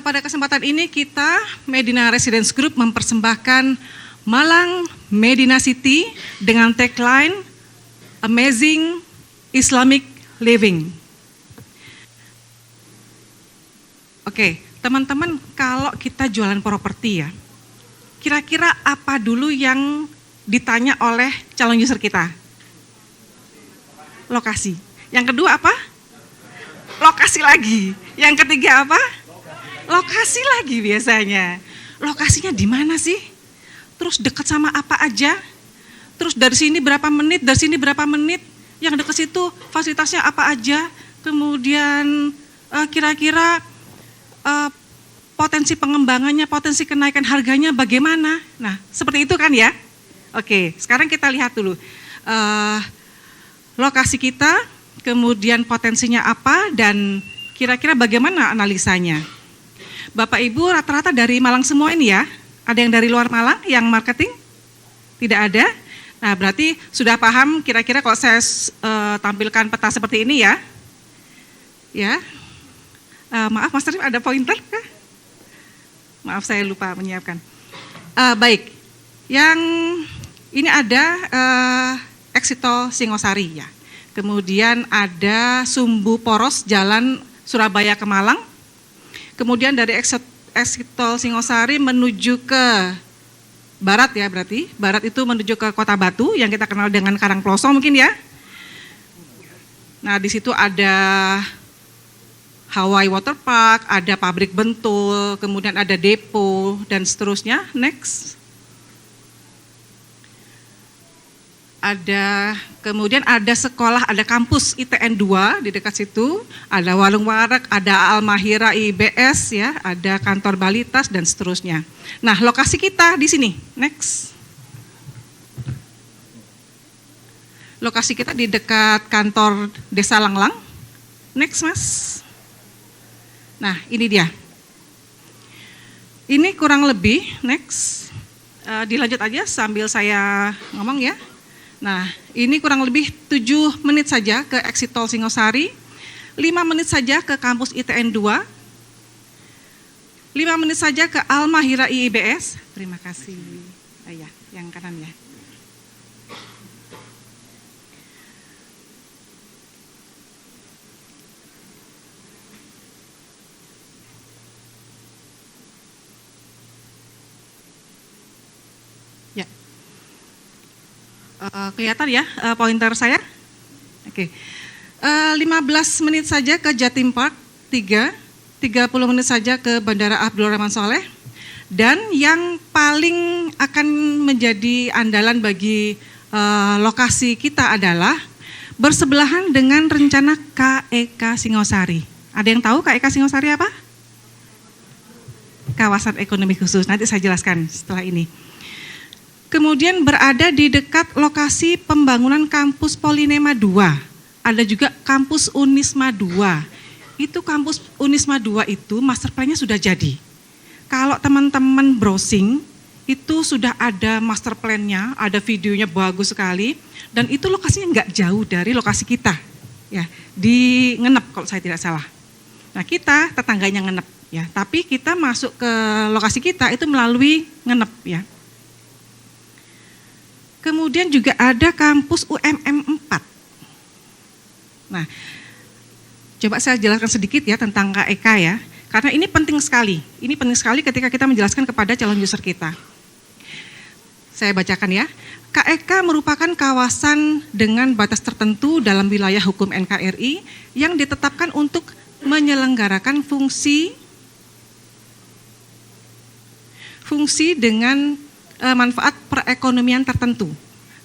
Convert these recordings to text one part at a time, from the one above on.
Pada kesempatan ini kita Medina Residence Group mempersembahkan Malang Medina City dengan tagline Amazing Islamic Living. Oke, teman-teman, kalau kita jualan properti ya, kira-kira apa dulu yang ditanya oleh calon user kita? Lokasi. Yang kedua apa? Lokasi lagi. Yang ketiga apa? Lokasi lagi biasanya. Lokasinya di mana sih? Terus dekat sama apa aja? Terus dari sini berapa menit, dari sini berapa menit? Yang dekat situ fasilitasnya apa aja? Kemudian kira-kira potensi pengembangannya, potensi kenaikan harganya bagaimana? Nah, seperti itu kan ya? Oke, sekarang kita lihat dulu lokasi kita, kemudian potensinya apa, dan kira-kira bagaimana analisanya. Bapak Ibu rata-rata dari Malang semua ini ya? Ada yang dari luar Malang yang marketing? Tidak ada? Nah, berarti sudah paham kira-kira kalau saya tampilkan peta seperti ini ya? Ya, maaf Mas Arif, ada pointer kah? Maaf saya lupa menyiapkan. Baik, yang ini ada Exit Tol Singosari ya. Kemudian ada sumbu poros jalan Surabaya ke Malang. Kemudian dari Exit Tol Singosari menuju ke barat ya, berarti barat itu menuju ke Kota Batu yang kita kenal dengan Karangplosong mungkin ya. Nah, di situ ada Hawaii Water Park, ada pabrik Bentul, kemudian ada depo dan seterusnya. Next. Kemudian ada sekolah, ada kampus ITN 2 di dekat situ, ada warung warak, ada Al-Mahira IBS ya, ada kantor Balitas dan seterusnya. Nah, lokasi kita di sini. Next. Lokasi kita di dekat kantor Desa Langlang. Next, Mas. Nah, ini dia. Ini kurang lebih, next. Dilanjut aja sambil saya ngomong ya. Nah, ini kurang lebih 7 menit saja ke Exit Tol Singosari, 5 menit saja ke kampus ITN 2, 5 menit saja ke Al-Mahira IIBS. Terima kasih. Ya, yang kanan ya. Kelihatan ya pointer saya? Oke. 15 menit saja ke Jatim Park 3, 30 menit saja ke Bandara Abdul Rahman Saleh, dan yang paling akan menjadi andalan bagi lokasi kita adalah bersebelahan dengan rencana KEK Singosari. Ada yang tahu KEK Singosari apa? Kawasan Ekonomi Khusus, nanti saya jelaskan setelah ini. Kemudian berada di dekat lokasi pembangunan kampus Polinema 2. Ada juga kampus Unisma 2. Itu kampus Unisma 2 itu master plan-nya sudah jadi. Kalau teman-teman browsing, itu sudah ada master plan-nya, ada videonya bagus sekali, dan itu lokasinya nggak jauh dari lokasi kita, ya, di Ngenep kalau saya tidak salah. Nah, kita tetangganya Ngenep, ya, tapi kita masuk ke lokasi kita itu melalui Ngenep, ya. Kemudian juga ada kampus UMM 4. Nah, coba saya jelaskan sedikit ya tentang KEK ya, karena ini penting sekali. Ini penting sekali ketika kita menjelaskan kepada calon user kita. Saya bacakan ya. KEK merupakan kawasan dengan batas tertentu dalam wilayah hukum NKRI yang ditetapkan untuk menyelenggarakan fungsi dengan manfaat perekonomian tertentu.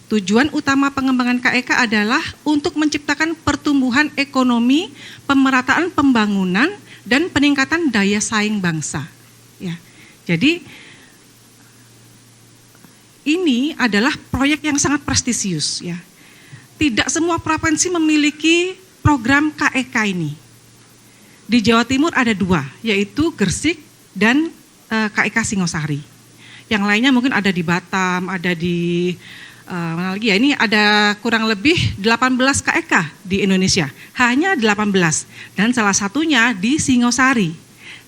Tujuan utama pengembangan KEK adalah untuk menciptakan pertumbuhan ekonomi, pemerataan pembangunan, dan peningkatan daya saing bangsa. Ya, jadi ini adalah proyek yang sangat prestisius. Ya, tidak semua provinsi memiliki program KEK ini. Di Jawa Timur ada 2, yaitu Gresik dan KEK Singosari. Yang lainnya mungkin ada di Batam, ada di mana lagi ya, ini ada kurang lebih 18 KEK di Indonesia, hanya 18, dan salah satunya di Singosari.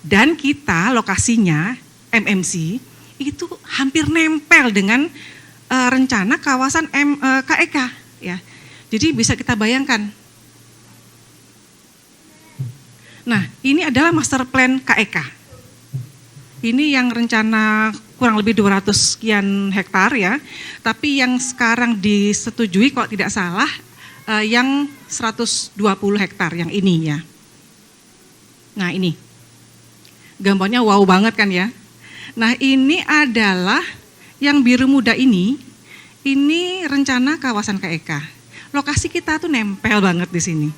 Dan kita lokasinya MMC itu hampir nempel dengan rencana kawasan KEK ya. Jadi bisa kita bayangkan. Nah, ini adalah master plan KEK. Ini yang rencana kurang lebih 200 sekian hektar ya. Tapi yang sekarang disetujui kalau tidak salah yang 120 hektar yang ininya. Nah, ini. Gambarnya wow banget kan ya. Nah, ini adalah yang biru muda ini rencana kawasan KEK. Lokasi kita tuh nempel banget di sini.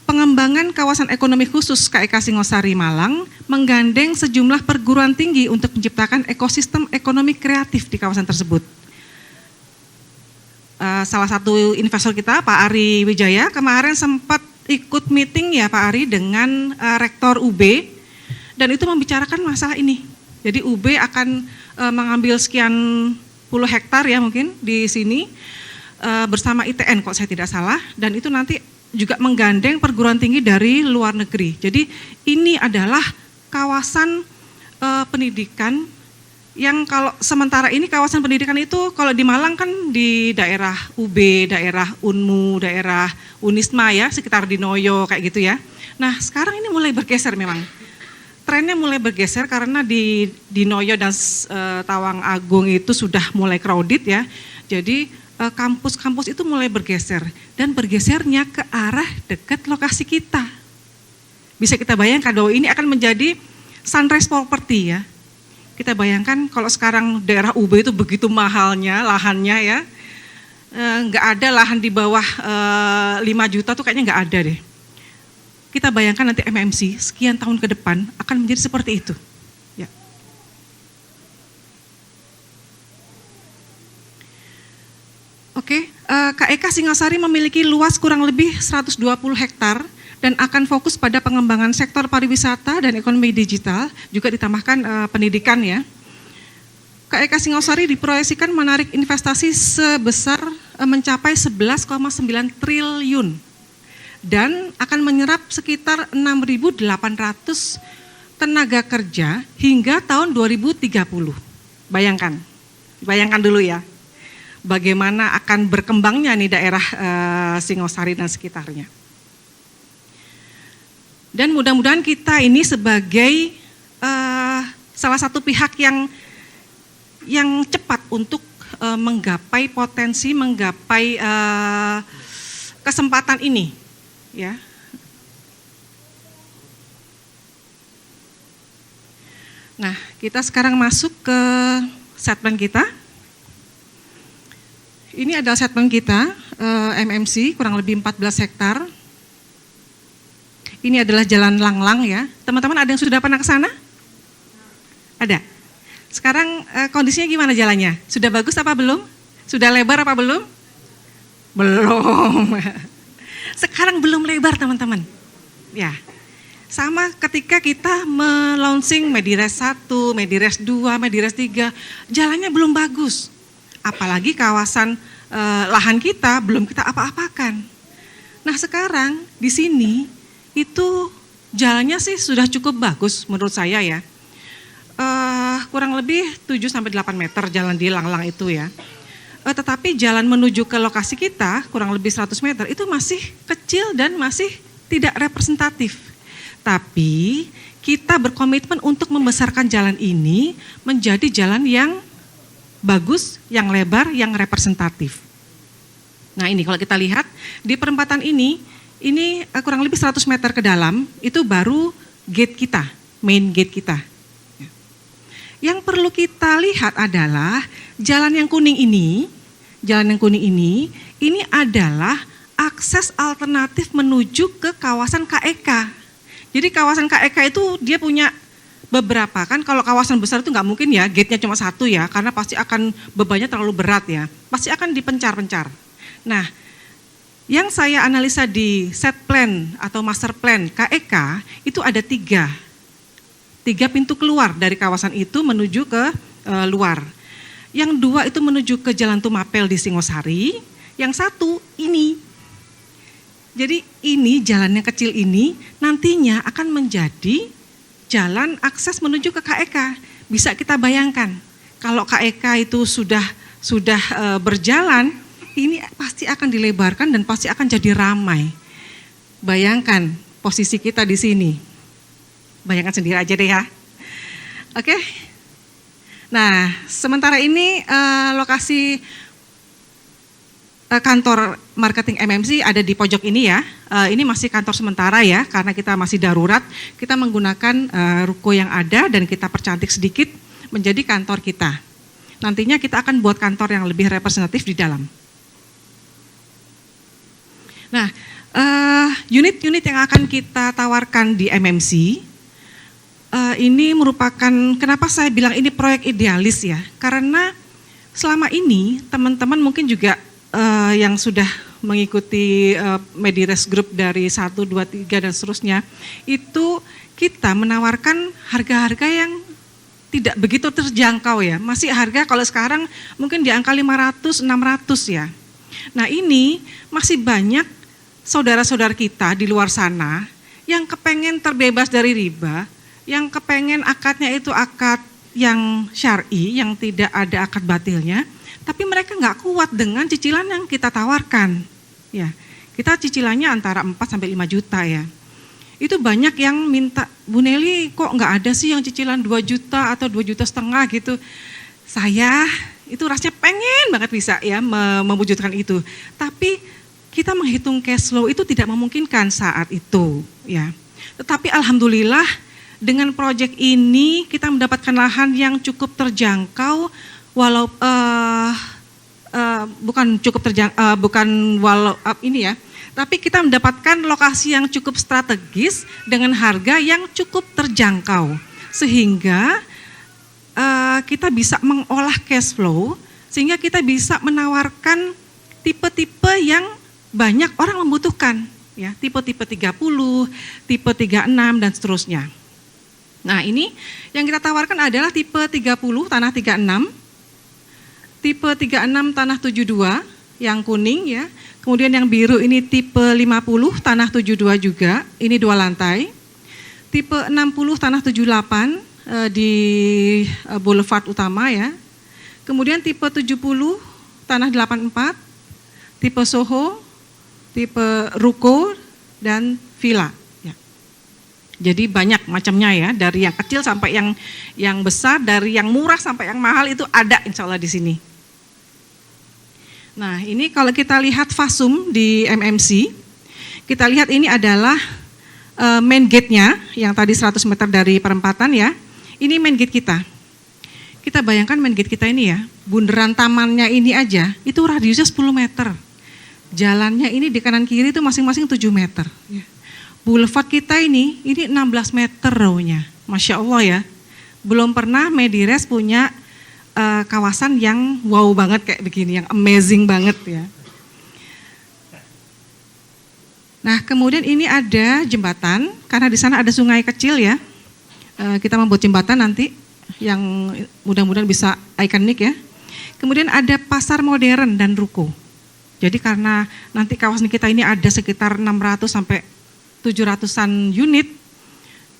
Pengembangan kawasan ekonomi khusus KEK Singosari Malang menggandeng sejumlah perguruan tinggi untuk menciptakan ekosistem ekonomi kreatif di kawasan tersebut. Salah satu investor kita, Pak Ari Wijaya, kemarin sempat ikut meeting ya Pak Ari dengan Rektor UB, dan itu membicarakan masalah ini. Jadi UB akan mengambil sekian puluh hektar ya mungkin di sini bersama ITN kalau saya tidak salah, dan itu nanti juga menggandeng perguruan tinggi dari luar negeri. Jadi ini adalah kawasan pendidikan yang kalau sementara ini kawasan pendidikan itu kalau di Malang kan di daerah UB, daerah UNMU, daerah Unisma ya, sekitar di Noyo kayak gitu ya. Nah sekarang ini mulai bergeser memang. Trennya mulai bergeser karena di Noyo dan Tawang Agung itu sudah mulai crowded ya. Jadi kampus-kampus itu mulai bergeser dan bergesernya ke arah dekat lokasi kita. Bisa kita bayangkan bahwa ini akan menjadi sunrise property ya. Kita bayangkan kalau sekarang daerah UB itu begitu mahalnya lahannya ya, nggak ada lahan di bawah 5 juta tuh kayaknya nggak ada deh. Kita bayangkan nanti MMC sekian tahun ke depan akan menjadi seperti itu. Ya. Oke, KEK Singosari memiliki luas kurang lebih 120 hektar dan akan fokus pada pengembangan sektor pariwisata dan ekonomi digital, juga ditambahkan pendidikan ya. KEK Singosari diproyeksikan menarik investasi sebesar mencapai 11,9 triliun dan akan menyerap sekitar 6.800 tenaga kerja hingga tahun 2030. Bayangkan dulu ya, bagaimana akan berkembangnya nih daerah Singosari dan sekitarnya. Dan mudah-mudahan kita ini sebagai salah satu pihak yang cepat untuk menggapai potensi, menggapai kesempatan ini, ya. Nah, kita sekarang masuk ke segmen kita. Ini adalah segmen kita, MMC, kurang lebih 14 hektar. Ini adalah Jalan Langlang ya. Teman-teman ada yang sudah pernah ke sana? Ada. Sekarang kondisinya gimana jalannya? Sudah bagus apa belum? Sudah lebar apa belum? Belum. Sekarang belum lebar teman-teman. Ya. Sama ketika kita melaunching Medires 1, Medires 2, Medires 3, jalannya belum bagus. Apalagi kawasan lahan kita belum kita apa-apakan. Nah sekarang di sini itu jalannya sih sudah cukup bagus menurut saya ya. Kurang lebih 7-8 meter jalan di Langlang itu ya. Tetapi jalan menuju ke lokasi kita kurang lebih 100 meter itu masih kecil dan masih tidak representatif. Tapi kita berkomitmen untuk membesarkan jalan ini menjadi jalan yang bagus, yang lebar, yang representatif. Nah ini kalau kita lihat di perempatan ini kurang lebih 100 meter ke dalam, itu baru gate kita, main gate kita. Yang perlu kita lihat adalah jalan yang kuning ini adalah akses alternatif menuju ke kawasan KEK. Jadi kawasan KEK itu dia punya beberapa, kan kalau kawasan besar itu nggak mungkin ya, gate-nya cuma satu ya, karena pasti akan bebannya terlalu berat ya, pasti akan dipencar-pencar. Nah, yang saya analisa di set plan atau master plan KEK itu ada tiga pintu keluar dari kawasan itu menuju ke luar. Yang 2 itu menuju ke Jalan Tumapel di Singosari, Yang satu ini. Jadi ini jalan yang kecil ini nantinya akan menjadi jalan akses menuju ke KEK. Bisa kita bayangkan kalau KEK itu sudah berjalan, ini pasti akan dilebarkan dan pasti akan jadi ramai. Bayangkan posisi kita di sini. Bayangkan sendiri aja deh ya. Oke. Nah, sementara ini lokasi kantor marketing MMC ada di pojok ini ya. Ini masih kantor sementara ya, karena kita masih darurat. Kita menggunakan ruko yang ada dan kita percantik sedikit menjadi kantor kita. Nantinya kita akan buat kantor yang lebih representatif di dalam. Nah, unit-unit yang akan kita tawarkan di MMC, ini merupakan, kenapa saya bilang ini proyek idealis ya, karena selama ini teman-teman mungkin juga yang sudah mengikuti Medires Group dari 1, 2, 3 dan seterusnya, itu kita menawarkan harga-harga yang tidak begitu terjangkau ya, masih harga kalau sekarang mungkin di angka 500, 600 ya. Nah ini masih banyak saudara-saudara kita di luar sana yang kepengen terbebas dari riba, yang kepengen akadnya itu akad yang syar'i, yang tidak ada akad batilnya, tapi mereka nggak kuat dengan cicilan yang kita tawarkan. Ya, kita cicilannya antara 4 sampai 5 juta ya. Itu banyak yang minta, Bu Nelly kok nggak ada sih yang cicilan 2 juta atau 2,5 juta gitu. Saya itu rasanya pengen banget bisa ya mewujudkan itu. Tapi kita menghitung cash flow itu tidak memungkinkan saat itu ya. Tetapi alhamdulillah dengan proyek ini kita mendapatkan lahan yang cukup terjangkau, walau bukan cukup terjangkau, ini ya, tapi kita mendapatkan lokasi yang cukup strategis dengan harga yang cukup terjangkau, sehingga kita bisa mengolah cash flow, sehingga kita bisa menawarkan tipe-tipe yang banyak orang membutuhkan, ya, tipe-tipe 30, tipe 36 dan seterusnya. Nah ini yang kita tawarkan adalah tipe 30 tanah 36, tipe 36 tanah 72 yang kuning ya. Kemudian yang biru ini tipe 50 tanah 72 juga, ini 2 lantai. Tipe 60 tanah 78 di Boulevard utama ya. Kemudian tipe 70 tanah 84, tipe Soho, tipe Ruko dan Villa. Ya. Jadi banyak macamnya ya, dari yang kecil sampai yang besar, dari yang murah sampai yang mahal itu ada insya Allah di sini. Nah ini kalau kita lihat fasum di MMC, kita lihat ini adalah main gate-nya yang tadi 100 meter dari perempatan ya. Ini main gate kita. Kita bayangkan main gate kita ini ya, bundaran tamannya ini aja itu radiusnya 10 meter. Jalannya ini di kanan kiri itu masing-masing 7 meter. Boulevard kita ini 16 meter row-nya. Masya Allah ya, belum pernah Medires punya kawasan yang wow banget kayak begini, yang amazing banget ya. Nah kemudian ini ada jembatan, karena di sana ada sungai kecil ya. Kita membuat jembatan nanti yang mudah-mudahan bisa ikonik ya. Kemudian ada pasar modern dan ruko. Jadi karena nanti kawasan kita ini ada sekitar 600 sampai 700-an unit,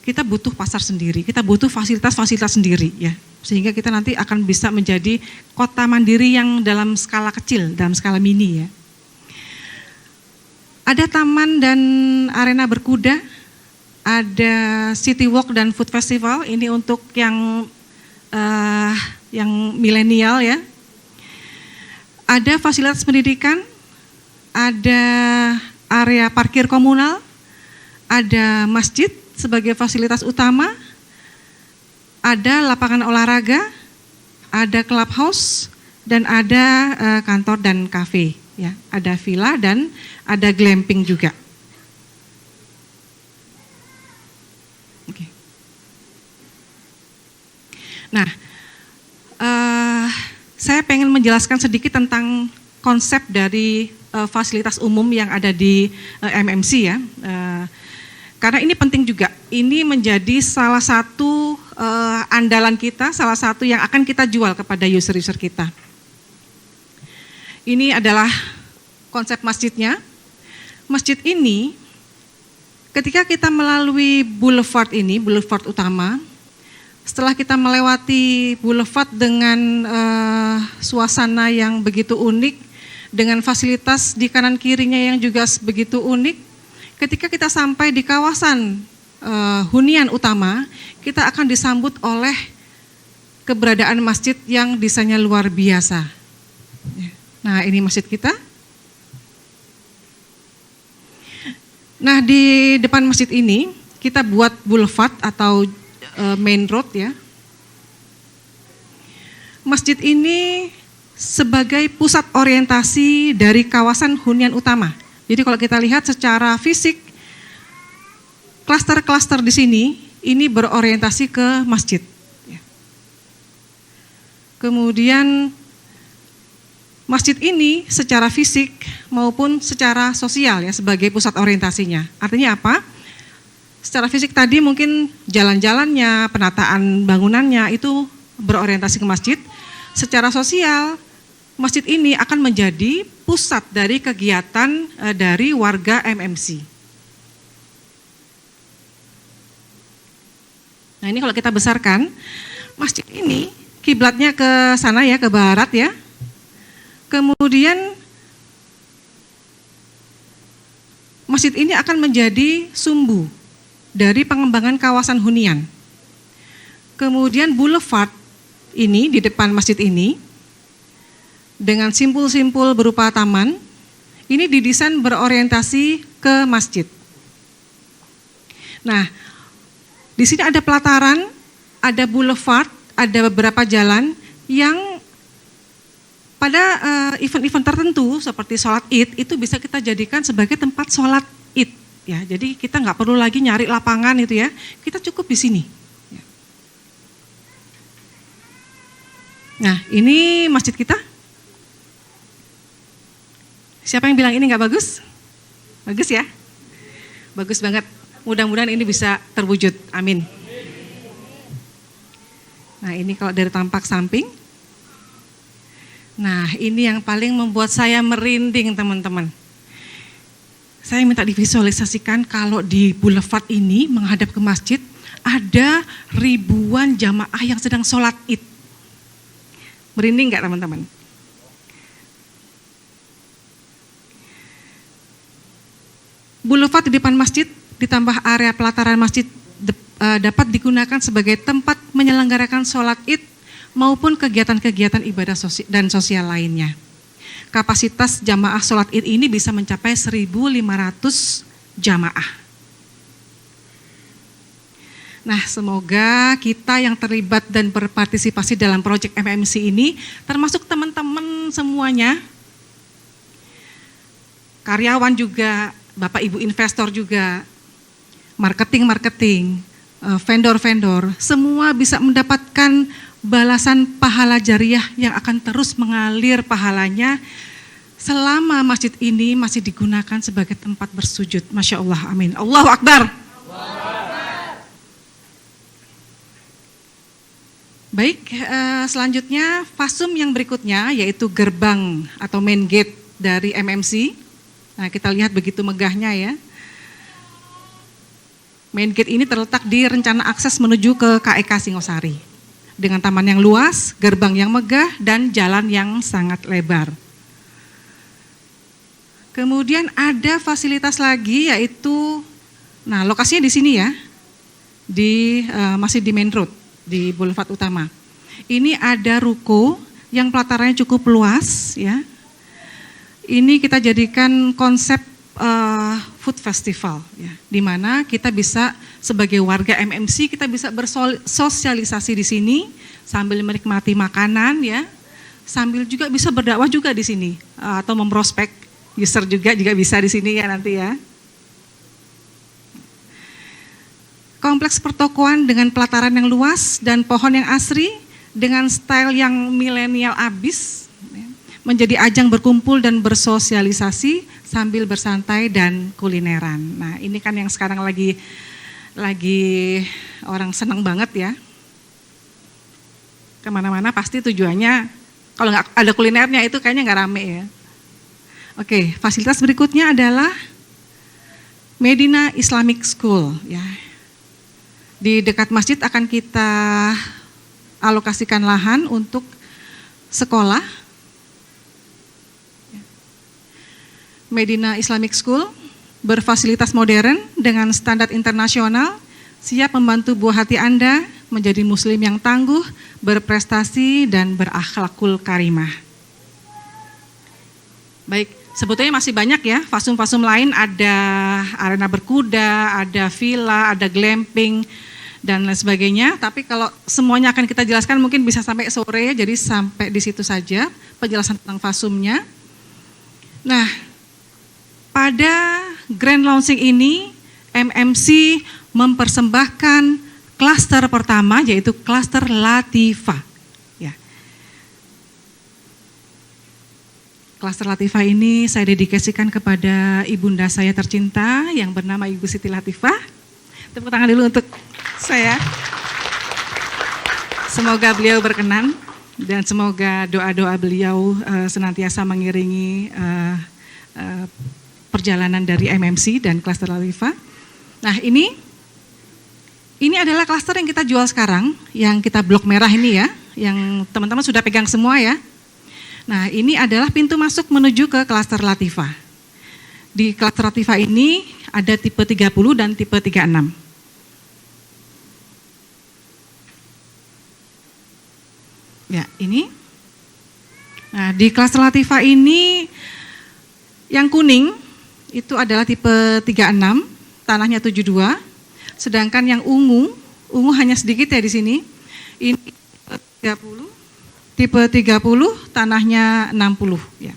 kita butuh pasar sendiri, kita butuh fasilitas-fasilitas sendiri ya. Sehingga kita nanti akan bisa menjadi kota mandiri yang dalam skala kecil, dalam skala mini ya. Ada taman dan arena berkuda, ada city walk dan food festival, ini untuk yang milenial ya. Ada fasilitas pendidikan, ada area parkir komunal, ada masjid sebagai fasilitas utama, ada lapangan olahraga, ada clubhouse, dan ada kantor dan kafe, ya. Ada villa dan ada glamping juga. Oke. Nah, saya pengen menjelaskan sedikit tentang konsep dari fasilitas umum yang ada di MMC ya. Karena ini penting juga, ini menjadi salah satu andalan kita, salah satu yang akan kita jual kepada user-user kita. Ini adalah konsep masjidnya. Masjid ini ketika kita melalui boulevard ini, boulevard utama, setelah kita melewati boulevard dengan suasana yang begitu unik, dengan fasilitas di kanan kirinya yang juga begitu unik, ketika kita sampai di kawasan hunian utama, kita akan disambut oleh keberadaan masjid yang desainnya luar biasa. Nah, ini masjid kita. Nah, di depan masjid ini kita buat boulevard atau main road ya. Masjid ini sebagai pusat orientasi dari kawasan hunian utama. Jadi kalau kita lihat secara fisik, klaster-klaster di sini ini berorientasi ke masjid. Kemudian masjid ini secara fisik maupun secara sosial ya sebagai pusat orientasinya. Artinya apa? Secara fisik tadi mungkin jalan-jalannya, penataan bangunannya itu berorientasi ke masjid. Secara sosial, masjid ini akan menjadi pusat dari kegiatan dari warga MMC. Nah, ini kalau kita besarkan, masjid ini kiblatnya ke sana ya, ke barat ya. Kemudian masjid ini akan menjadi sumbu dari pengembangan kawasan hunian. Kemudian boulevard ini di depan masjid ini dengan simpul-simpul berupa taman, ini didesain berorientasi ke masjid. Nah, di sini ada pelataran, ada boulevard, ada beberapa jalan yang pada event-event tertentu seperti sholat Id itu bisa kita jadikan sebagai tempat sholat Id. Ya, jadi kita nggak perlu lagi nyari lapangan itu ya, kita cukup di sini. Nah, ini masjid kita. Siapa yang bilang ini nggak bagus? Bagus ya? Bagus banget. Mudah-mudahan ini bisa terwujud. Amin. Nah, ini kalau dari tampak samping. Nah, ini yang paling membuat saya merinding, teman-teman. Saya minta divisualisasikan kalau di boulevard ini menghadap ke masjid ada ribuan jamaah yang sedang sholat Id. Merinding nggak, teman-teman? Boulevard di depan masjid ditambah area pelataran masjid dapat digunakan sebagai tempat menyelenggarakan sholat Id maupun kegiatan-kegiatan ibadah dan sosial lainnya. Kapasitas jamaah sholat Id ini bisa mencapai 1.500 jamaah. Nah, semoga kita yang terlibat dan berpartisipasi dalam proyek MMC ini, termasuk teman-teman semuanya, karyawan juga, Bapak Ibu investor juga, marketing, vendor-vendor, semua bisa mendapatkan balasan pahala jariah yang akan terus mengalir pahalanya selama masjid ini masih digunakan sebagai tempat bersujud. Masya Allah, amin. Allahu Akbar. Baik, selanjutnya fasum yang berikutnya yaitu gerbang atau main gate dari MMC. Nah, kita lihat begitu megahnya ya. Main gate ini terletak di rencana akses menuju ke KEK Singosari. Dengan taman yang luas, gerbang yang megah, dan jalan yang sangat lebar. Kemudian ada fasilitas lagi yaitu, nah lokasinya di sini ya, masih di main road, di boulevard utama. Ini ada ruko yang pelatarannya cukup luas ya. Ini kita jadikan konsep food festival ya, di mana kita bisa sebagai warga MMC kita bisa bersosialisasi di sini sambil menikmati makanan ya, sambil juga bisa berdakwah juga di sini atau memprospek user juga bisa di sini ya nanti ya. Kompleks pertokoan dengan pelataran yang luas dan pohon yang asri dengan style yang milenial abis menjadi ajang berkumpul dan bersosialisasi sambil bersantai dan kulineran. Nah, ini kan yang sekarang lagi orang senang banget ya. Kemana-mana pasti tujuannya, kalau nggak ada kulinernya itu kayaknya nggak rame ya. Oke, fasilitas berikutnya adalah Medina Islamic School. Ya. Di dekat masjid akan kita alokasikan lahan untuk sekolah. Medina Islamic School berfasilitas modern dengan standar internasional, siap membantu buah hati Anda menjadi muslim yang tangguh, berprestasi, dan berakhlakul karimah. Baik, sebetulnya masih banyak ya, fasum-fasum lain, ada arena berkuda, ada villa, ada glamping, dan lain sebagainya. Tapi kalau semuanya akan kita jelaskan mungkin bisa sampai sore, jadi sampai di situ saja penjelasan tentang fasumnya. Nah, pada grand launching ini, MMC mempersembahkan klaster pertama, yaitu klaster Latifah. Ya. Klaster Latifah ini saya dedikasikan kepada ibunda saya tercinta yang bernama Ibu Siti Latifah. Tepuk tangan dulu untuk saya. Semoga beliau berkenan dan semoga doa-doa beliau senantiasa mengiringi perjalanan dari MMC dan klaster Latifah. Nah, ini adalah klaster yang kita jual sekarang, yang kita blok merah ini ya, yang teman-teman sudah pegang semua ya. Nah, ini adalah pintu masuk menuju ke klaster Latifah. Di klaster Latifah ini ada tipe 30 dan tipe 36. Ya, ini. Nah, di klaster Latifah ini yang kuning itu adalah tipe 36, tanahnya 72. Sedangkan yang ungu hanya sedikit ya di sini. Ini tipe 30, tanahnya 60 ya.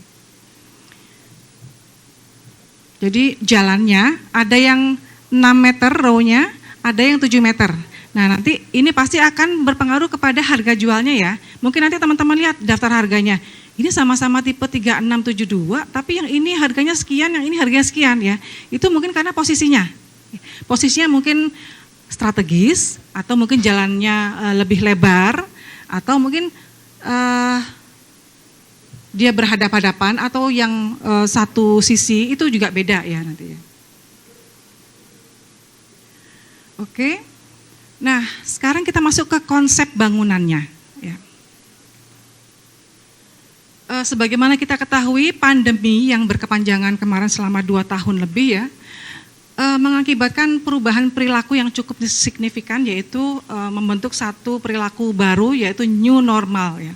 Jadi jalannya ada yang 6 meter row-nya, ada yang 7 meter. Nah, nanti ini pasti akan berpengaruh kepada harga jualnya ya. Mungkin nanti teman-teman lihat daftar harganya. Ini sama-sama tipe 3672, tapi yang ini harganya sekian, yang ini harganya sekian ya. Itu mungkin karena posisinya. Posisinya mungkin strategis, atau mungkin jalannya lebih lebar, atau mungkin dia berhadapan-hadapan, atau yang satu sisi itu juga beda ya nanti ya. Oke. Nah, sekarang kita masuk ke konsep bangunannya. Ya. Sebagaimana kita ketahui, pandemi yang berkepanjangan kemarin selama 2 tahun lebih ya, mengakibatkan perubahan perilaku yang cukup signifikan, yaitu membentuk satu perilaku baru, yaitu new normal ya.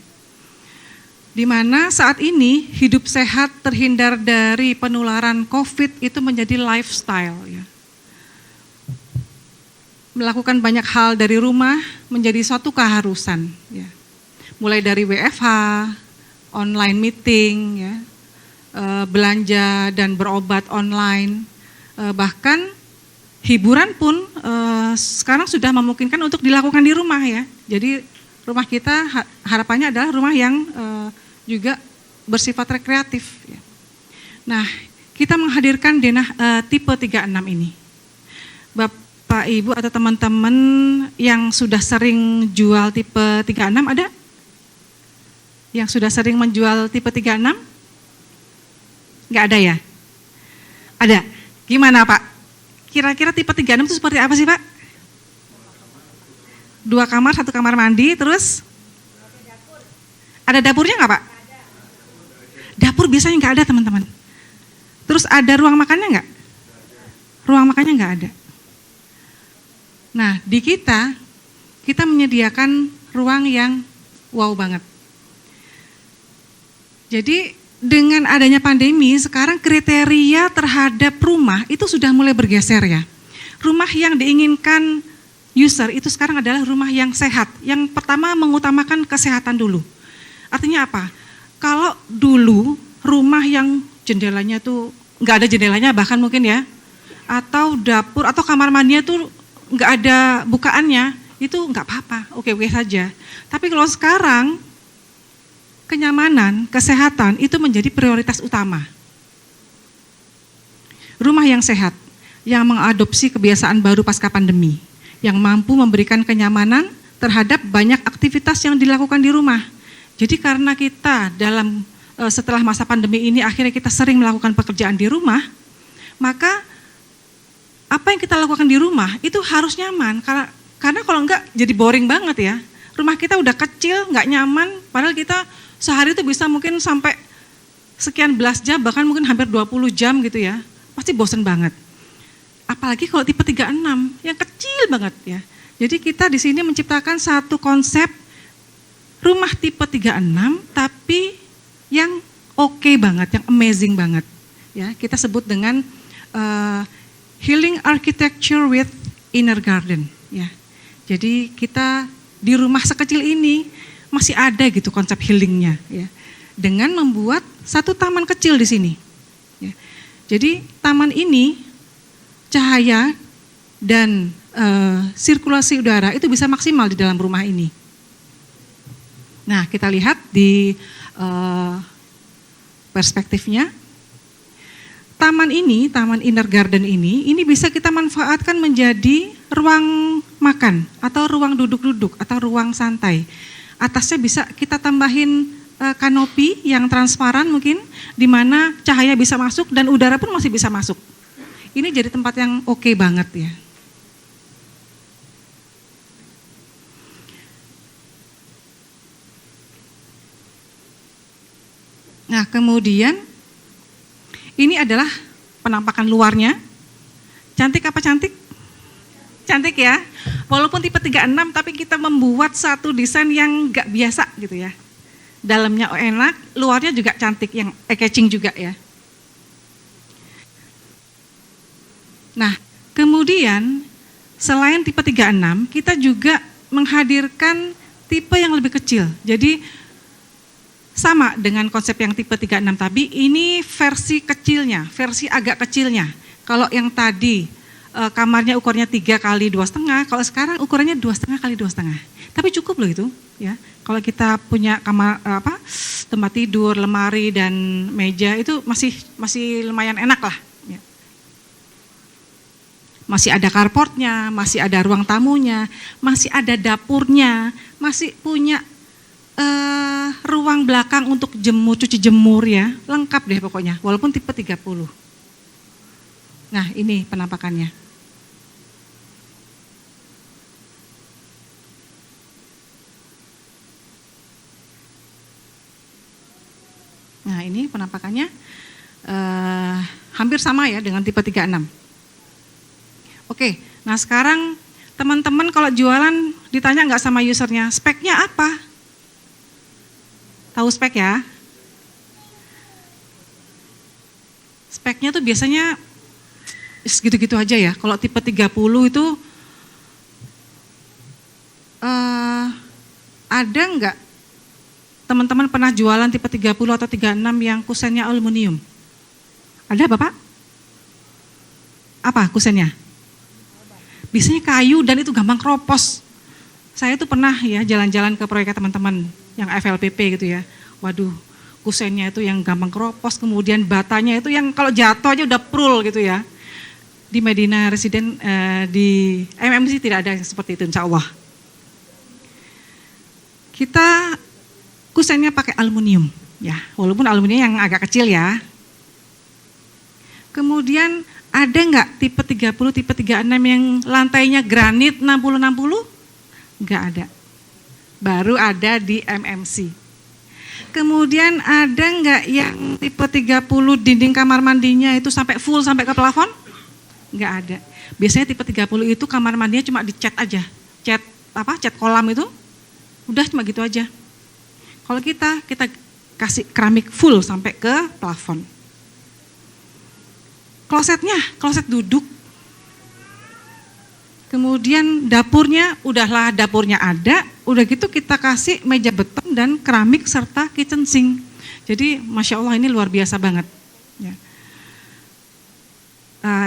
Di mana saat ini hidup sehat terhindar dari penularan COVID itu menjadi lifestyle ya. Melakukan banyak hal dari rumah menjadi suatu keharusan ya. Mulai dari WFH, online meeting ya, belanja dan berobat online, bahkan hiburan pun sekarang sudah memungkinkan untuk dilakukan di rumah ya. Jadi rumah kita harapannya adalah rumah yang juga bersifat rekreatif ya. Nah, kita menghadirkan denah tipe 36 ini. Bapak, Ibu atau teman-teman yang sudah sering jual tipe 36 ada? Yang sudah sering menjual tipe 36? Enggak ada ya? Ada. Gimana Pak? Kira-kira tipe 36 itu seperti apa sih Pak? 2 kamar, 1 kamar mandi, terus? Ada dapurnya enggak Pak? Dapur biasanya enggak ada teman-teman. Terus ada ruang makannya enggak? Ruang makannya enggak ada. Nah, di kita menyediakan ruang yang wow banget. Jadi dengan adanya pandemi, sekarang kriteria terhadap rumah itu sudah mulai bergeser ya. Rumah yang diinginkan user itu sekarang adalah rumah yang sehat. Yang pertama mengutamakan kesehatan dulu. Artinya apa? Kalau dulu rumah yang jendelanya tuh nggak ada jendelanya bahkan mungkin ya, atau dapur atau kamar mandinya tuh nggak ada bukaannya, itu nggak apa-apa, oke-oke saja. Tapi kalau sekarang kenyamanan, kesehatan itu menjadi prioritas utama. Rumah yang sehat, yang mengadopsi kebiasaan baru pasca pandemi, yang mampu memberikan kenyamanan terhadap banyak aktivitas yang dilakukan di rumah. Jadi karena kita dalam setelah masa pandemi ini akhirnya kita sering melakukan pekerjaan di rumah, maka apa yang kita lakukan di rumah itu harus nyaman, karena kalau enggak jadi boring banget ya. Rumah kita udah kecil, nggak nyaman, padahal kita sehari itu bisa mungkin sampai sekian belas jam, bahkan mungkin hampir 20 jam gitu ya, pasti bosen banget. Apalagi kalau tipe 36 yang kecil banget ya. Jadi kita di sini menciptakan satu konsep rumah tipe 36 tapi yang oke banget, yang amazing banget. Ya, kita sebut dengan healing architecture with inner garden. Ya, jadi kita di rumah sekecil ini masih ada gitu konsep healingnya. Ya, dengan membuat satu taman kecil di sini. Ya, jadi taman ini cahaya dan sirkulasi udara itu bisa maksimal di dalam rumah ini. Nah, kita lihat di perspektifnya. Taman ini, taman inner garden ini bisa kita manfaatkan menjadi ruang makan atau ruang duduk-duduk atau ruang santai. Atasnya bisa kita tambahin kanopi yang transparan mungkin, di mana cahaya bisa masuk dan udara pun masih bisa masuk. Ini jadi tempat yang oke banget ya. Nah, kemudian ini adalah penampakan luarnya. Cantik apa cantik? Cantik ya. Walaupun tipe 36 tapi kita membuat satu desain yang gak biasa gitu ya. Dalamnya enak, luarnya juga cantik, yang catching juga ya. Nah, kemudian selain tipe 36, kita juga menghadirkan tipe yang lebih kecil. Jadi sama dengan konsep yang tipe 36 tadi, ini versi kecilnya, versi agak kecilnya. Kalau yang tadi kamarnya ukurnya 3 kali 2,5, kalau sekarang ukurannya 2,5 kali 2,5. Tapi cukup loh itu, ya. Kalau kita punya kamar tempat tidur, lemari dan meja itu masih lumayan enak lah. Ya. Masih ada carportnya, masih ada ruang tamunya, masih ada dapurnya, masih punya ruang belakang untuk cuci jemur ya, lengkap deh pokoknya, walaupun tipe 30. Nah, ini penampakannya. Nah, ini penampakannya hampir sama ya dengan tipe 36. Oke, nah sekarang teman-teman kalau jualan ditanya nggak sama usernya, speknya apa? Tahu spek ya? Speknya tuh biasanya gitu-gitu aja ya. Kalau tipe 30 itu ada nggak teman-teman pernah jualan tipe 30 atau 36 yang kusennya aluminium? Ada Bapak? Apa kusennya? Biasanya kayu dan itu gampang keropos. Saya tuh pernah ya jalan-jalan ke proyek teman-teman yang FLPP gitu ya. Waduh, kusennya itu yang gampang keropos, kemudian batanya itu yang kalau jatuh aja udah prul gitu ya. Di Medina Residen, di MMC tidak ada yang seperti itu, insya Allah. Kita kusennya pakai aluminium, ya, walaupun aluminium yang agak kecil ya. Kemudian ada nggak tipe 30, tipe 36 yang lantainya granit 60-60? Nggak ada. Baru ada di MMC. Kemudian ada nggak yang tipe 30 dinding kamar mandinya itu sampai full sampai ke plafon? Nggak ada. Biasanya tipe 30 itu kamar mandinya cuma dicat aja. Cat kolam itu udah cuma gitu aja. Kalau kita kasih keramik full sampai ke plafon. Kloset duduk. Kemudian dapurnya, udahlah dapurnya ada, udah gitu kita kasih meja beton dan keramik serta kitchen sink. Jadi Masya Allah ini luar biasa banget. Ya.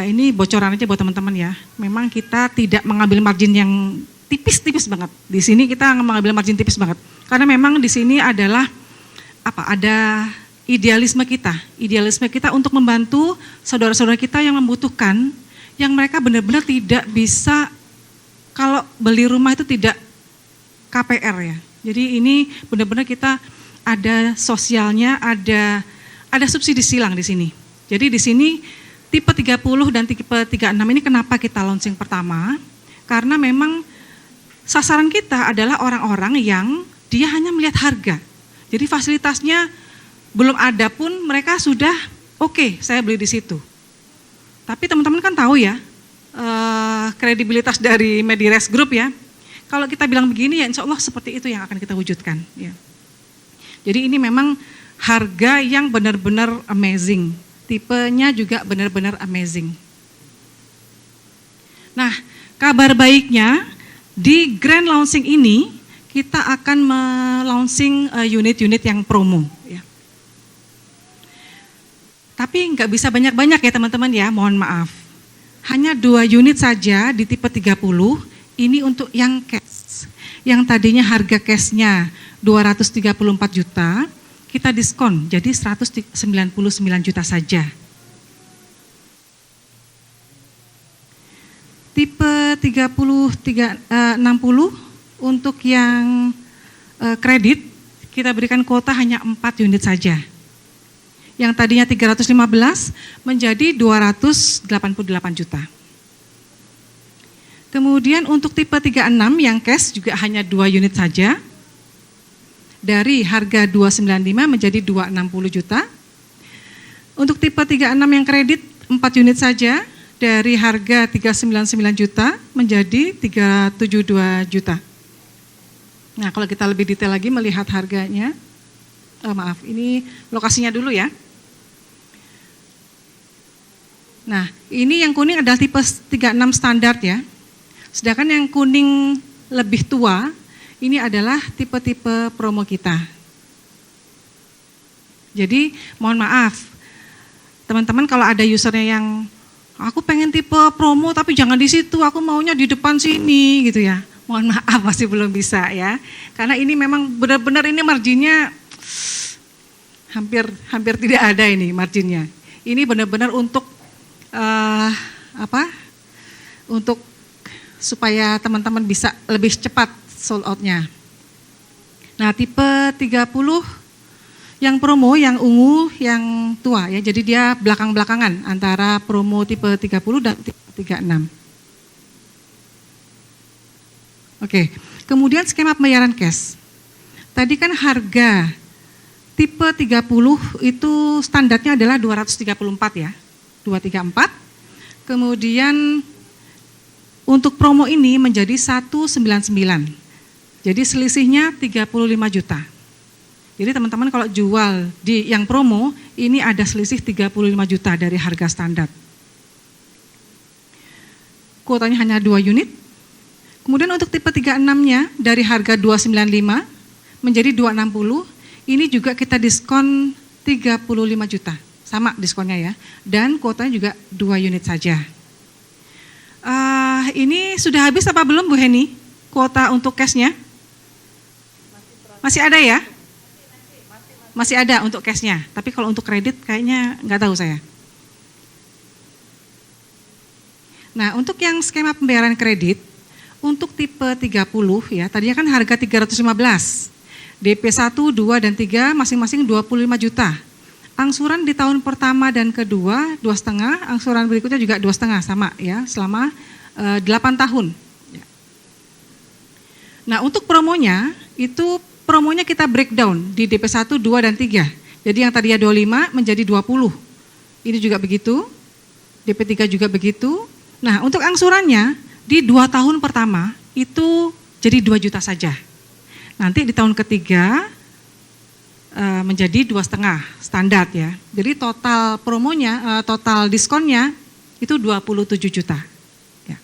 Ini bocoran aja buat teman-teman ya. Memang kita tidak mengambil margin yang tipis-tipis banget. Di sini kita mengambil margin tipis banget. Karena memang di sini adalah ada idealisme kita untuk membantu saudara-saudara kita yang membutuhkan, yang mereka benar-benar tidak bisa, kalau beli rumah itu tidak KPR ya. Jadi ini benar-benar kita ada sosialnya, ada subsidi silang di sini. Jadi di sini tipe 30 dan tipe 36 ini kenapa kita launching pertama? Karena memang sasaran kita adalah orang-orang yang dia hanya melihat harga. Jadi fasilitasnya belum ada pun mereka sudah oke, saya beli di situ. Tapi teman-teman kan tahu ya, kredibilitas dari Medires Group ya. Kalau kita bilang begini ya insya Allah seperti itu yang akan kita wujudkan. Ya. Jadi ini memang harga yang benar-benar amazing. Tipenya juga benar-benar amazing. Nah, kabar baiknya di grand launching ini kita akan launching unit-unit yang promo. Ya. Tapi nggak bisa banyak-banyak ya teman-teman ya, mohon maaf. Hanya 2 unit saja di tipe 30, ini untuk yang cash. Yang tadinya harga cashnya 234 juta, kita diskon jadi 199 juta saja. Tipe 60 untuk yang kredit kita berikan kuota hanya 4 unit saja. Yang tadinya 315 menjadi 288 juta. Kemudian untuk tipe 36 yang cash juga hanya 2 unit saja. Dari harga 295 menjadi 260 juta. Untuk tipe 36 yang kredit 4 unit saja, dari harga 399 juta menjadi 372 juta. Nah, kalau kita lebih detail lagi melihat harganya, ini lokasinya dulu ya. Nah, ini yang kuning adalah tipe 36 standar ya. Sedangkan yang kuning lebih tua, ini adalah tipe-tipe promo kita. Jadi mohon maaf, teman-teman kalau ada usernya yang aku pengen tipe promo tapi jangan di situ, aku maunya di depan sini gitu ya. Mohon maaf masih belum bisa ya. Karena ini memang benar-benar ini marginnya hampir tidak ada ini marginnya. Ini benar-benar untuk untuk supaya teman-teman bisa lebih cepat sold out-nya. Nah, tipe 30 yang promo, yang ungu, yang tua ya. Jadi dia belakang-belakangan antara promo tipe 30 dan tipe 36. Oke, kemudian skema pembayaran cash. Tadi kan harga tipe 30 itu standarnya adalah 234 ya. 234. Kemudian untuk promo ini menjadi 199. Jadi selisihnya 35 juta. Jadi teman-teman kalau jual di yang promo, ini ada selisih 35 juta dari harga standar. Kuotanya hanya 2 unit. Kemudian untuk tipe 36-nya dari harga 295 menjadi 260, ini juga kita diskon 35 juta. Sama diskonnya ya. Dan kuotanya juga 2 unit saja. Ini sudah habis apa belum Bu Heni? Kuota untuk cashnya? Masih ada ya? Masih ada untuk cashnya. Tapi kalau untuk kredit kayaknya nggak tahu saya. Nah, untuk yang skema pembayaran kredit, untuk tipe 30 ya, tadinya kan harga 315. DP 1, 2, dan 3 masing-masing 25 juta. Angsuran di tahun pertama dan kedua 2,5, angsuran berikutnya juga 2,5 sama ya, selama 8 tahun. Nah, untuk promonya, itu promonya kita breakdown di DP 1, 2, dan 3. Jadi yang tadinya 25 menjadi 20. Ini juga begitu, DP 3 juga begitu. Nah, untuk angsurannya di 2 tahun pertama itu jadi 2 juta saja. Nanti di tahun ketiga menjadi 2,5 standar ya. Jadi total promonya, total diskonnya itu 27 juta. Ya.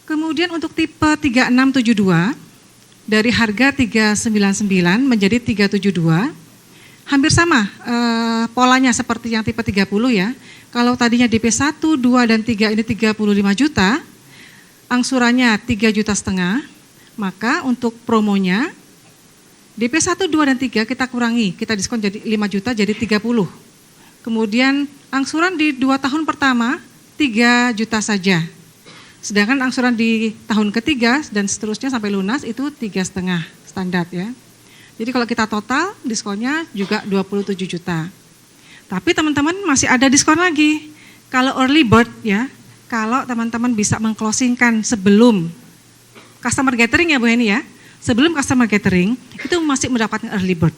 Kemudian untuk tipe 3672 dari harga 399 menjadi 372, hampir sama polanya seperti yang tipe 30 ya. Kalau tadinya DP 1, 2, dan 3 ini 35 juta, angsurannya 3,5 juta, maka untuk promonya DP 1, 2, dan 3 kita kurangi, kita diskon jadi 5 juta jadi 30. Kemudian angsuran di 2 tahun pertama 3 juta saja. Sedangkan angsuran di tahun ketiga dan seterusnya sampai lunas itu 3,5 standar ya. Jadi kalau kita total diskonnya juga 27 juta. Tapi teman-teman masih ada diskon lagi. Kalau early bird ya, kalau teman-teman bisa meng-closingkan sebelum customer gathering ya Bu Heni ya, sebelum customer gathering itu masih mendapatkan early bird.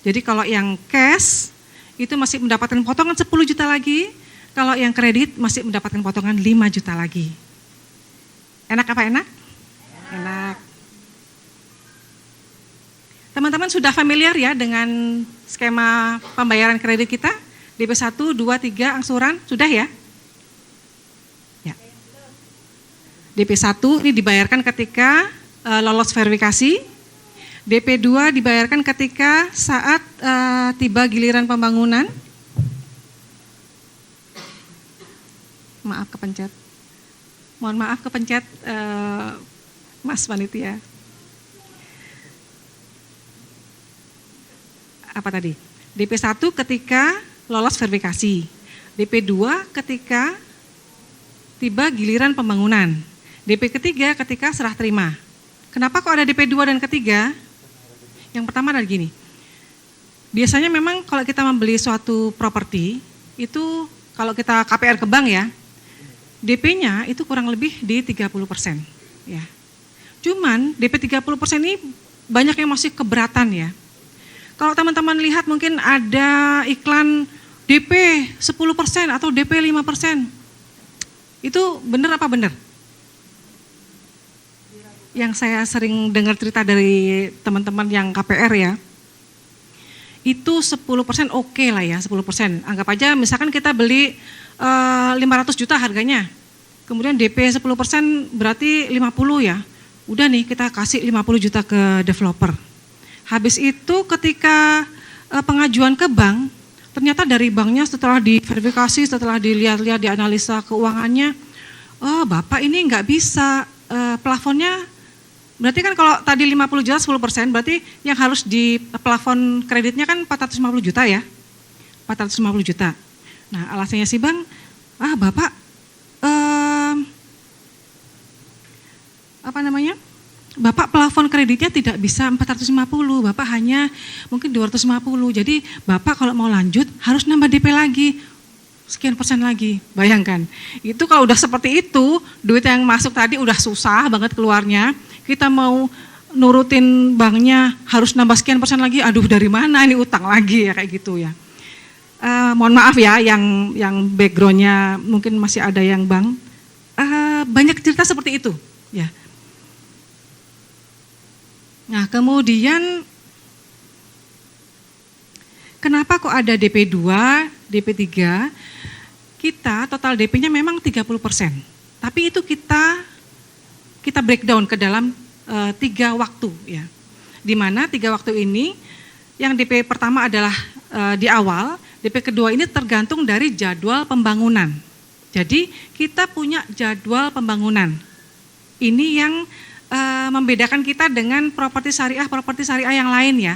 Jadi kalau yang cash itu masih mendapatkan potongan 10 juta lagi, kalau yang kredit masih mendapatkan potongan 5 juta lagi. Enak apa enak? Enak. Teman-teman sudah familiar ya dengan skema pembayaran kredit kita? DP 1, 2, 3 angsuran, sudah ya? Ya. DP 1 ini dibayarkan ketika lolos verifikasi. DP 2 dibayarkan ketika saat tiba giliran pembangunan. Maaf kepencet. Mohon maaf kepencet Mas Panitia. Apa tadi? DP 1 ketika lolos verifikasi. DP 2 ketika tiba giliran pembangunan. DP ketiga ketika serah terima. Kenapa kok ada DP 2 dan ketiga? Yang pertama adalah gini. Biasanya memang kalau kita membeli suatu properti, itu kalau kita KPR ke bank ya, DP-nya itu kurang lebih di 30%. Ya. Cuman DP 30% ini banyak yang masih keberatan ya. Kalau teman-teman lihat mungkin ada iklan DP 10% atau DP 5%. Itu benar apa benar? Yang saya sering dengar cerita dari teman-teman yang KPR ya, itu 10% oke lah ya, 10%. Anggap aja misalkan kita beli 500 juta harganya, kemudian DP 10% berarti 50 ya. Udah nih kita kasih 50 juta ke developer. Habis itu ketika pengajuan ke bank, ternyata dari banknya setelah diverifikasi, setelah dilihat-lihat, dianalisa keuangannya, oh Bapak ini nggak bisa, plafonnya, berarti kan kalau tadi 50 juta 10%, berarti yang harus di plafon kreditnya kan 450 juta ya, 450 juta. Nah alasannya si bank, Bapak, Bapak plafon kreditnya tidak bisa 450, Bapak hanya mungkin 250. Jadi Bapak kalau mau lanjut harus nambah DP lagi, sekian persen lagi. Bayangkan, itu kalau udah seperti itu, duit yang masuk tadi udah susah banget keluarnya. Kita mau nurutin banknya harus nambah sekian persen lagi, aduh dari mana ini utang lagi ya kayak gitu ya. Mohon maaf ya yang backgroundnya mungkin masih ada yang bank. Banyak cerita seperti itu ya. Nah kemudian kenapa kok ada DP 2, DP 3, kita total DP-nya memang 30%, tapi itu kita breakdown ke dalam 3 waktu ya. Di mana 3 waktu ini yang DP pertama adalah di awal, DP kedua ini tergantung dari jadwal pembangunan. Jadi kita punya jadwal pembangunan. Ini yang membedakan kita dengan properti syariah yang lain ya.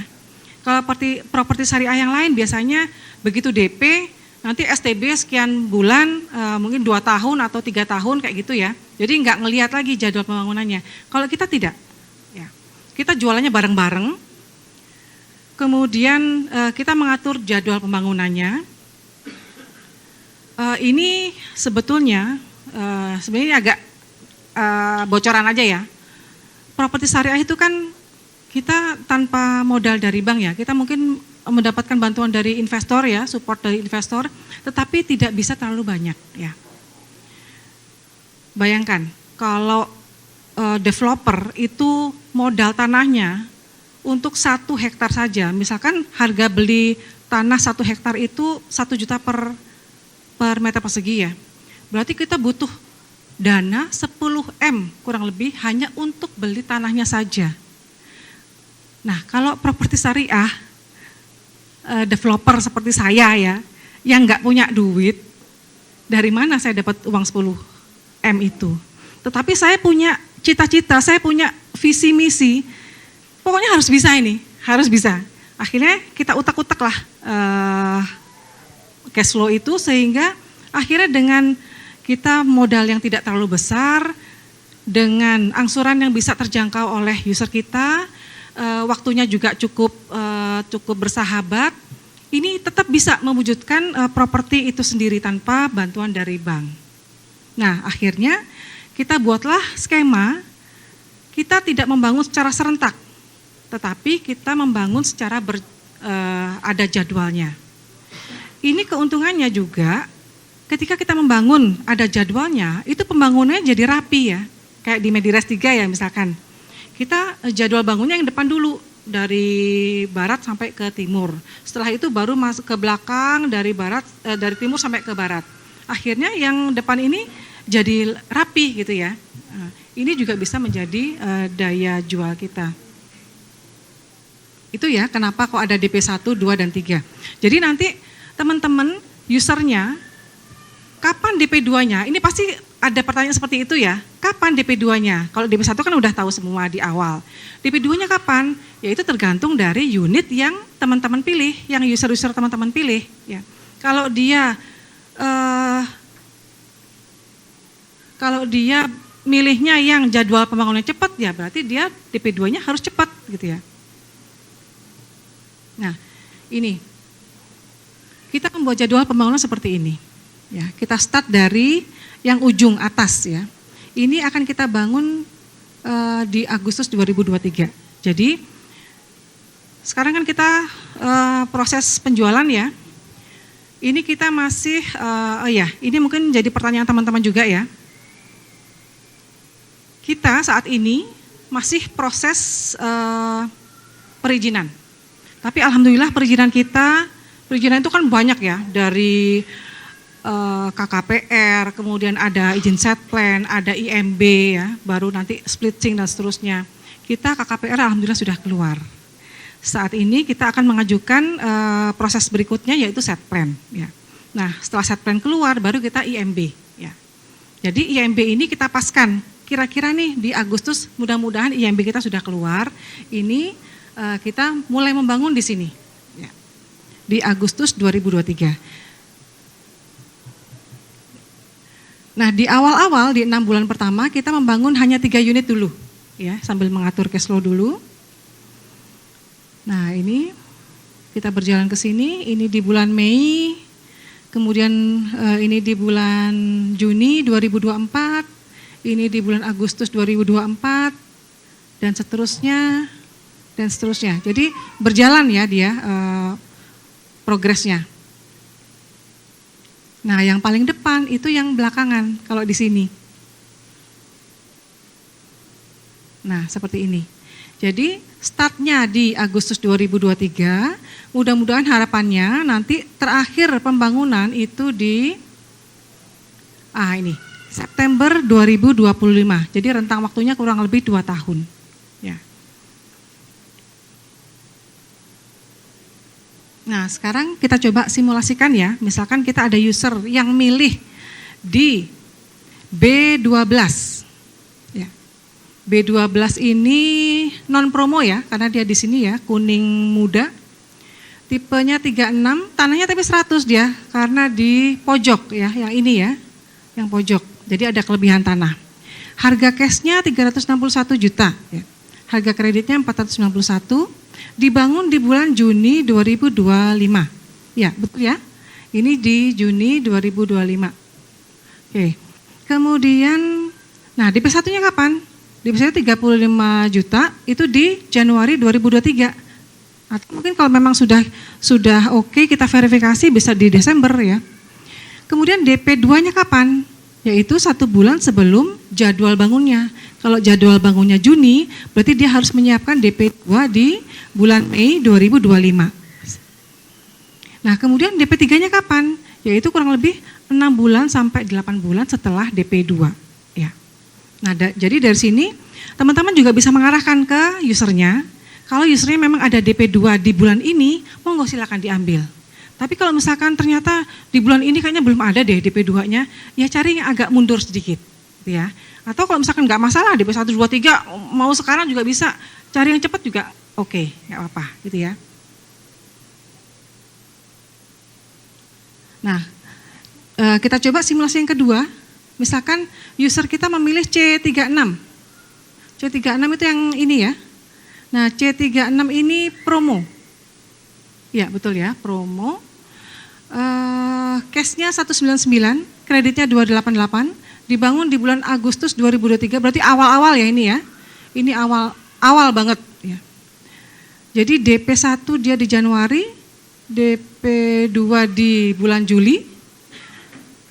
Kalau properti syariah yang lain biasanya begitu DP, nanti STB sekian bulan, mungkin 2 tahun atau 3 tahun kayak gitu ya. Jadi nggak ngelihat lagi jadwal pembangunannya. Kalau kita tidak, ya. Kita jualannya bareng-bareng, kemudian kita mengatur jadwal pembangunannya. Ini sebetulnya sebenarnya agak bocoran aja ya. Properti syariah itu kan kita tanpa modal dari bank ya, kita mungkin mendapatkan bantuan dari investor ya, support dari investor, tetapi tidak bisa terlalu banyak ya. Bayangkan kalau developer itu modal tanahnya untuk 1 hektar saja, misalkan harga beli tanah 1 hektar itu 1 juta per meter persegi ya, berarti kita butuh dana 10 M kurang lebih hanya untuk beli tanahnya saja. Nah kalau properti syariah, developer seperti saya ya, yang nggak punya duit, dari mana saya dapat uang 10 M itu? Tetapi saya punya cita-cita, saya punya visi misi, pokoknya harus bisa ini, harus bisa. Akhirnya kita utak-utak lah cash flow itu, sehingga akhirnya dengan kita modal yang tidak terlalu besar, dengan angsuran yang bisa terjangkau oleh user kita, waktunya juga cukup bersahabat, ini tetap bisa mewujudkan properti itu sendiri tanpa bantuan dari bank. Nah, akhirnya kita buatlah skema, kita tidak membangun secara serentak, tetapi kita membangun secara ada jadwalnya. Ini keuntungannya juga, ketika kita membangun ada jadwalnya, itu pembangunannya jadi rapi ya, kayak di Medires 3 ya misalkan. Kita jadwal bangunnya yang depan dulu, dari barat sampai ke timur. Setelah itu baru masuk ke belakang dari timur sampai ke barat. Akhirnya yang depan ini jadi rapi gitu ya. Ini juga bisa menjadi daya jual kita. Itu ya kenapa kok ada DP 1, 2, dan 3. Jadi nanti teman-teman usernya, kapan DP 2-nya? Ini pasti ada pertanyaan seperti itu ya. Kapan DP 2-nya? Kalau DP 1 kan udah tahu semua di awal. DP 2-nya kapan? Ya itu tergantung dari unit yang teman-teman pilih, yang user-user teman-teman pilih. Ya. Kalau dia milihnya yang jadwal pembangunan cepat, ya berarti dia DP 2-nya harus cepat gitu ya. Nah, ini kita membuat jadwal pembangunan seperti ini. Ya, kita start dari yang ujung atas ya. Ini akan kita bangun di Agustus 2023. Jadi sekarang kan kita proses penjualan ya. Ini kita masih, ini mungkin jadi pertanyaan teman-teman juga ya. Kita saat ini masih proses perizinan. Tapi alhamdulillah perizinan itu kan banyak ya, dari KKPR, kemudian ada izin set plan, ada IMB ya, baru nanti splitting dan seterusnya. Kita KKPR alhamdulillah sudah keluar. Saat ini kita akan mengajukan proses berikutnya yaitu set plan ya. Nah, setelah set plan keluar baru kita IMB ya. Jadi IMB ini kita paskan, kira-kira nih di Agustus mudah-mudahan IMB kita sudah keluar. Ini kita mulai membangun di sini ya. Di Agustus 2023. Nah, di awal-awal di 6 bulan pertama kita membangun hanya 3 unit dulu ya, sambil mengatur cash flow dulu. Nah, ini kita berjalan ke sini, ini di bulan Mei, kemudian ini di bulan Juni 2024, ini di bulan Agustus 2024 dan seterusnya. Jadi berjalan ya dia progresnya. Nah, yang paling depan itu yang belakangan kalau di sini. Nah, seperti ini. Jadi startnya di Agustus 2023, mudah-mudahan harapannya nanti terakhir pembangunan itu di September 2025. Jadi rentang waktunya kurang lebih 2 tahun. Ya. Nah, sekarang kita coba simulasikan ya. Misalkan kita ada user yang milih di B12. Ya. B12 ini non promo ya, karena dia di sini ya, kuning muda. Tipenya 36, tanahnya tapi 100 dia, karena di pojok ya, yang ini ya, yang pojok. Jadi ada kelebihan tanah. Harga cashnya 361 juta. Ya. Harga kreditnya 491. Dibangun di bulan Juni 2025. Ya, betul ya. Ini di Juni 2025. Oke. Kemudian, nah DP 1-nya kapan? DP 1 35 juta, itu di Januari 2023. Atau mungkin kalau memang sudah oke, kita verifikasi bisa di Desember ya. Kemudian DP 2-nya kapan? Yaitu 1 bulan sebelum jadwal bangunnya. Kalau jadwal bangunnya Juni, berarti dia harus menyiapkan DP 2 di bulan Mei 2025. Nah, kemudian DP 3-nya kapan? Yaitu kurang lebih 6 bulan sampai 8 bulan setelah DP 2. Ya. Nah, jadi dari sini teman-teman juga bisa mengarahkan ke usernya. Kalau usernya memang ada DP 2 di bulan ini, monggo silakan diambil. Tapi kalau misalkan ternyata di bulan ini kayaknya belum ada deh DP 2-nya, ya cari yang agak mundur sedikit. Gitu ya. Atau kalau misalkan nggak masalah DP 1, 2, 3 mau sekarang juga bisa, cari yang cepat juga oke, nggak apa-apa gitu ya. Nah, kita coba simulasi yang kedua. Misalkan user kita memilih C36. C36 itu yang ini ya. Nah, C36 ini promo. Ya, betul ya, promo. Cashnya 199, kreditnya 288, dibangun di bulan Agustus 2023, berarti awal-awal ya ini ya. Ini awal banget ya. Jadi DP 1 dia di Januari, DP 2 di bulan Juli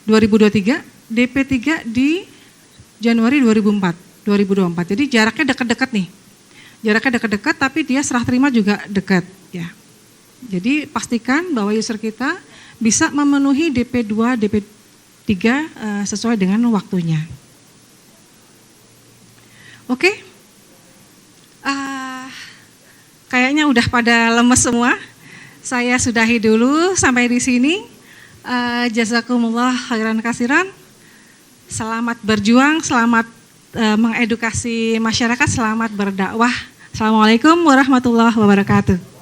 2023, DP 3 di Januari 2024. Jadi jaraknya dekat-dekat nih. Jaraknya dekat-dekat tapi dia serah terima juga dekat ya. Jadi pastikan bahwa user kita bisa memenuhi DP 2, DP 3 sesuai dengan waktunya. Oke. Kayaknya udah pada lemes semua. Saya sudahi dulu sampai di sini. Jazakumullah khairan kasiran. Selamat berjuang, selamat mengedukasi masyarakat, selamat berdakwah. Assalamualaikum warahmatullahi wabarakatuh.